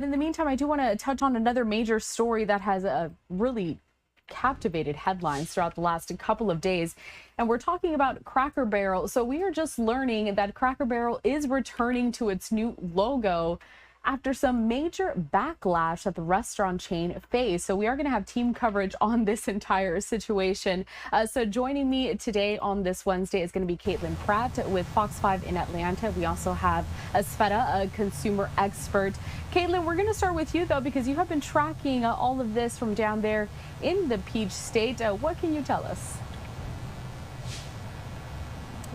In the meantime, I do want to touch on another major story that has really captivated headlines throughout the last couple of days. And we're talking about Cracker Barrel. So we are just learning that Cracker Barrel is returning to its new logo after some major backlash that the restaurant chain faced. So we are going to have team coverage on this entire situation. So joining me today on this Wednesday is going to be Kaitlin Pratt with Fox 5 in Atlanta. We also have Tsvetta, a consumer expert. Kaitlin, we're going to start with you, though, because you have been tracking all of this from down there in the Peach State. What can you tell us?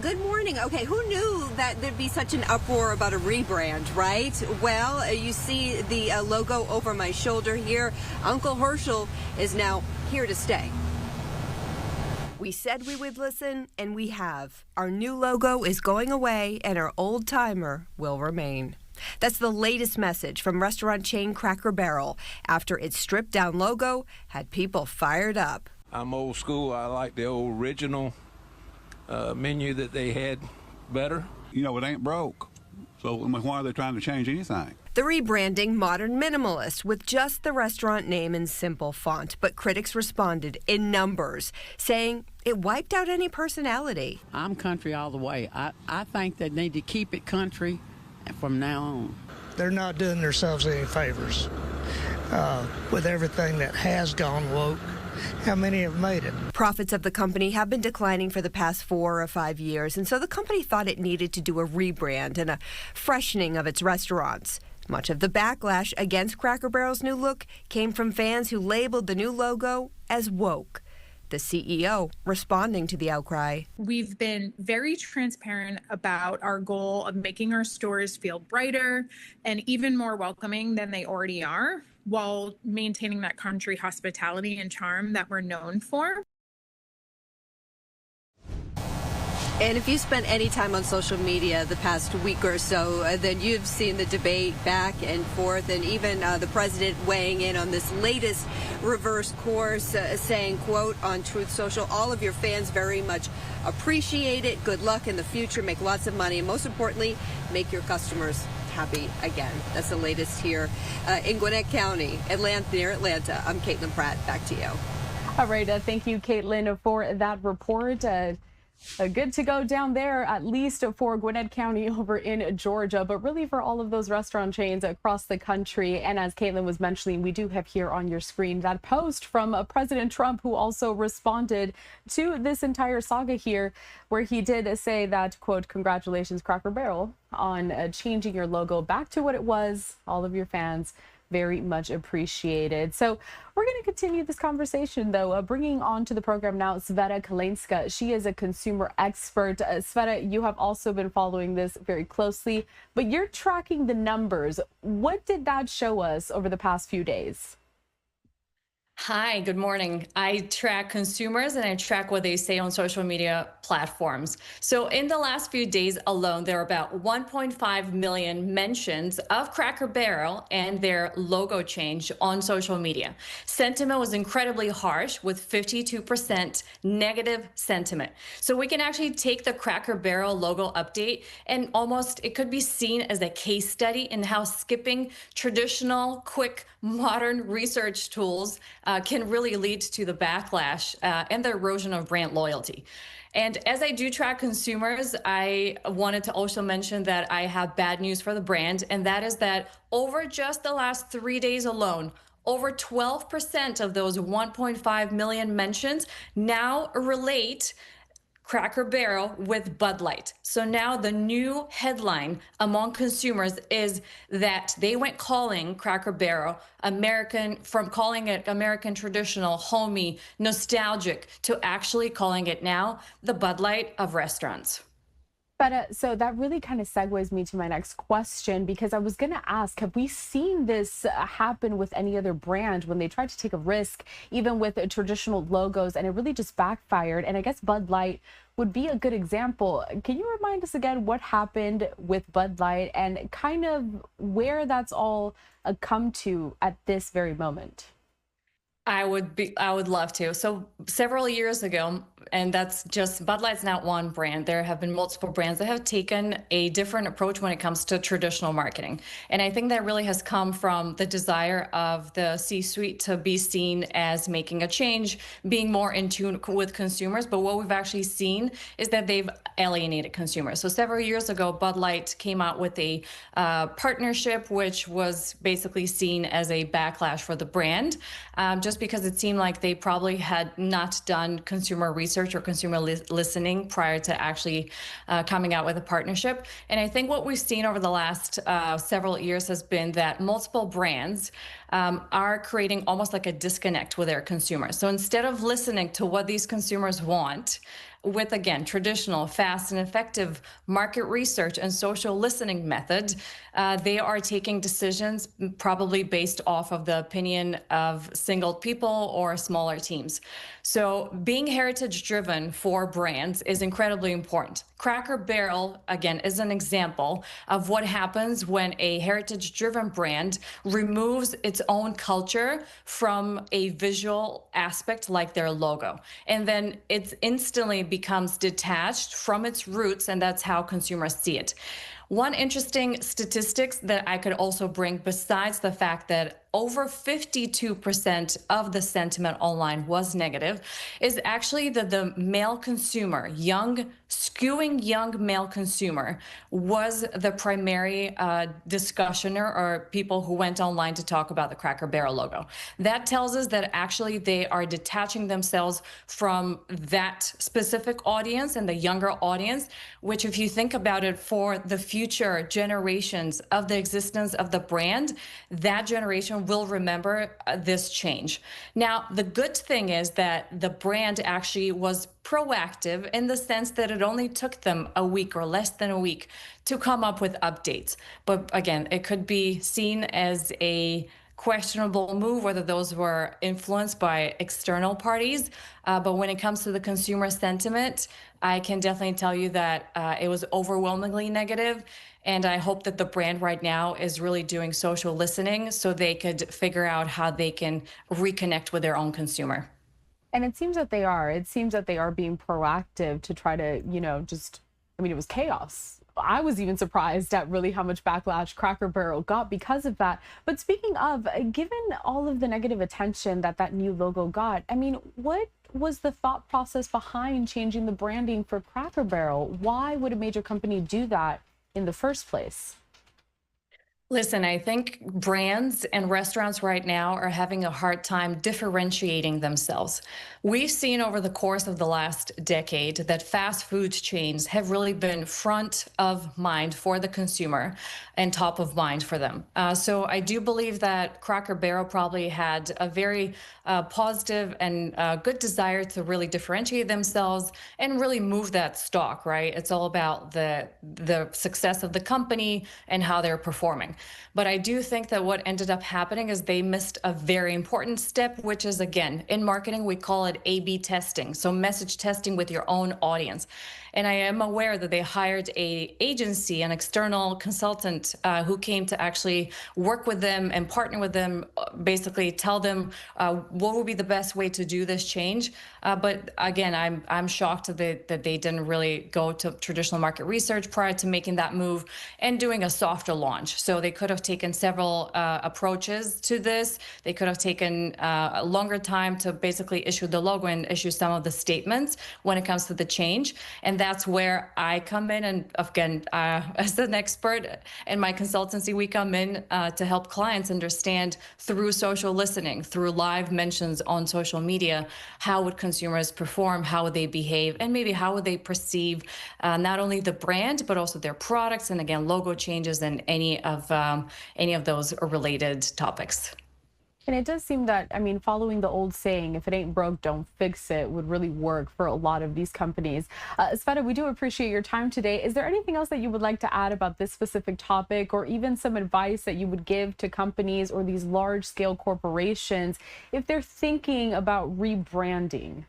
Good morning. Okay, who knew that there'd be such an uproar about a rebrand, right? Well, you see the logo over my shoulder here. Uncle Herschel is now here to stay. We said we would listen, and we have. Our new logo is going away, and our old timer will remain. That's the latest message from restaurant chain Cracker Barrel after its stripped down logo had people fired up. I'm old school. I like the old original menu that they had better. You know, it ain't broke. So why are they trying to change anything? The rebranding modern minimalist with just the restaurant name in simple font, but critics responded in numbers, saying it wiped out any personality. I'm country all the way. I think they need to keep it country from now on. They're not doing themselves any favors with everything that has gone woke. How many have made it? Profits of the company have been declining for the past 4 or 5 years, and so the company thought it needed to do a rebrand and a freshening of its restaurants. Much of the backlash against Cracker Barrel's new look came from fans who labeled the new logo as woke. The CEO responding to the outcry. We've been very transparent about our goal of making our stores feel brighter and even more welcoming than they already are, while maintaining that country hospitality and charm that we're known for. And if you spent any time on social media the past week or so, then you've seen the debate back and forth, and even the president weighing in on this latest reverse course, saying, quote, on Truth Social, all of your fans very much appreciate it. Good luck in the future. Make lots of money. And most importantly, make your customers happy again. That's the latest here in Gwinnett County, near Atlanta. I'm Kaitlin Pratt. Back to you. All right. Thank you, Kaitlin, for that report. Good to go down there, at least for Gwinnett County over in Georgia, but really for all of those restaurant chains across the country. And as Kaitlin was mentioning, we do have here on your screen that post from President Trump, who also responded to this entire saga here, where he did say that, quote, congratulations, Cracker Barrel, on changing your logo back to what it was. All of your fans very much appreciated. So we're going to continue this conversation, though, bringing on to the program now Tsvetta Kaleynska. She is a consumer expert. Tsvetta, you have also been following this very closely, but you're tracking the numbers. What did that show us over the past few days? Hi, good morning. I track consumers and I track what they say on social media platforms. So in the last few days alone, there are about 1.5 million mentions of Cracker Barrel and their logo change on social media. Sentiment was incredibly harsh, with 52% negative sentiment. So we can actually take the Cracker Barrel logo update and it could be seen as a case study in how skipping traditional, quick, modern research tools can really lead to the backlash and the erosion of brand loyalty. And as I do track consumers, I wanted to also mention that I have bad news for the brand, and that is that over just the last 3 days alone, over 12% of those 1.5 million mentions now relate Cracker Barrel with Bud Light. So now the new headline among consumers is that they went calling Cracker Barrel American, from calling it American traditional, homey, nostalgic, to actually calling it now the Bud Light of restaurants. But so that really kind of segues me to my next question, because I was going to ask, have we seen this happen with any other brand when they tried to take a risk, even with traditional logos, and it really just backfired? And I guess Bud Light would be a good example. Can you remind us again what happened with Bud Light and kind of where that's all come to at this very moment? I would love to. So several years ago, and that's just Bud Light's not one brand. There have been multiple brands that have taken a different approach when it comes to traditional marketing. And I think that really has come from the desire of the C-suite to be seen as making a change, being more in tune with consumers. But what we've actually seen is that they've alienated consumers. So several years ago, Bud Light came out with a partnership, which was basically seen as a backlash for the brand, just because it seemed like they probably had not done consumer research or consumer listening prior to actually coming out with a partnership. And I think what we've seen over the last several years has been that multiple brands are creating almost like a disconnect with their consumers. So instead of listening to what these consumers want, with, again, traditional, fast and effective market research and social listening method, they are taking decisions probably based off of the opinion of single people or smaller teams. So being heritage driven for brands is incredibly important. Cracker Barrel, again, is an example of what happens when a heritage driven brand removes its own culture from a visual aspect like their logo. And then it instantly becomes detached from its roots, and that's how consumers see it. One interesting statistics that I could also bring, besides the fact that over 52% of the sentiment online was negative, is actually that the male consumer, skewing young male consumer, was the primary discussioner or people who went online to talk about the Cracker Barrel logo. That tells us that actually they are detaching themselves from that specific audience and the younger audience, which, if you think about it, for the future generations of the existence of the brand, that generation will remember this change. Now, the good thing is that the brand actually was proactive in the sense that it only took them a week or less than a week to come up with updates. But again, it could be seen as a questionable move, whether those were influenced by external parties. But when it comes to the consumer sentiment, I can definitely tell you that it was overwhelmingly negative. And I hope that the brand right now is really doing social listening so they could figure out how they can reconnect with their own consumer. And it seems that they are. It seems that they are being proactive to try to, it was chaos. I was even surprised at really how much backlash Cracker Barrel got because of that. But speaking of, given all of the negative attention that new logo got, what was the thought process behind changing the branding for Cracker Barrel? Why would a major company do that in the first place? Listen, I think brands and restaurants right now are having a hard time differentiating themselves. We've seen over the course of the last decade that fast food chains have really been front of mind for the consumer and top of mind for them. So I do believe that Cracker Barrel probably had a very positive and good desire to really differentiate themselves and really move that stock, right? It's all about the success of the company and how they're performing. But I do think that what ended up happening is they missed a very important step, which is, again, in marketing, we call it A/B testing. So message testing with your own audience. And I am aware that they hired an agency, an external consultant who came to actually work with them and partner with them, basically tell them what would be the best way to do this change. But again, I'm shocked that they didn't really go to traditional market research prior to making that move and doing a softer launch. So they could have taken several approaches to this. They could have taken a longer time to basically issue the logo and issue some of the statements when it comes to the change. And that's where I come in. And again, as an expert in my consultancy, we come in to help clients understand through social listening, through live mentions on social media, how would consumers perform, how would they behave, and maybe how would they perceive not only the brand, but also their products, and again, logo changes and any of those related topics. And it does seem that, following the old saying, if it ain't broke, don't fix it, would really work for a lot of these companies. Tsvetta, we do appreciate your time today. Is there anything else that you would like to add about this specific topic, or even some advice that you would give to companies or these large-scale corporations if they're thinking about rebranding?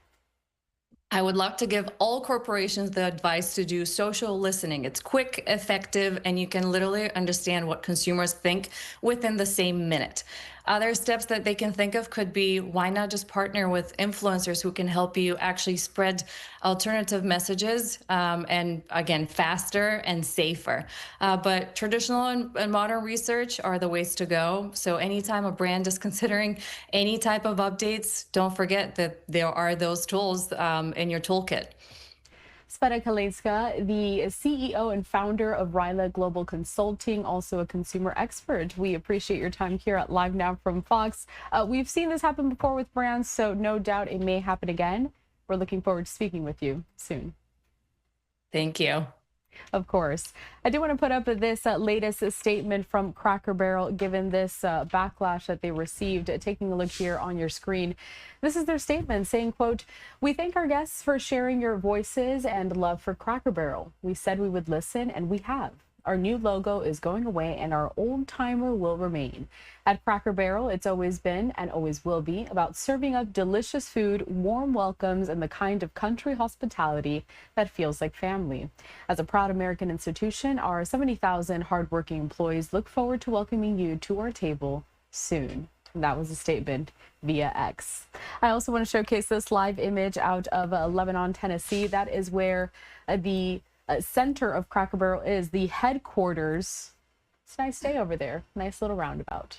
I would love to give all corporations the advice to do social listening. It's quick, effective, and you can literally understand what consumers think within the same minute. Other steps that they can think of could be, why not just partner with influencers who can help you actually spread alternative messages, and again, faster and safer. But traditional and modern research are the ways to go. So anytime a brand is considering any type of updates, don't forget that there are those tools in your toolkit. Tsvetta Kaleynska, the CEO and founder of RILA Global Consulting, also a consumer expert. We appreciate your time here at Live Now from Fox. We've seen this happen before with brands, so no doubt it may happen again. We're looking forward to speaking with you soon. Thank you. Of course. I do want to put up this latest statement from Cracker Barrel, given this backlash that they received. Taking a look here on your screen. This is their statement saying, quote, "We thank our guests for sharing your voices and love for Cracker Barrel. We said we would listen, and we have. Our new logo is going away, and our old timer will remain. At Cracker Barrel, it's always been and always will be about serving up delicious food, warm welcomes, and the kind of country hospitality that feels like family. As a proud American institution, our 70,000 hardworking employees look forward to welcoming you to our table soon." That was a statement via X. I also want to showcase this live image out of Lebanon, Tennessee. That is where the center of Cracker Barrel is, the headquarters. It's a nice day over there. Nice little roundabout.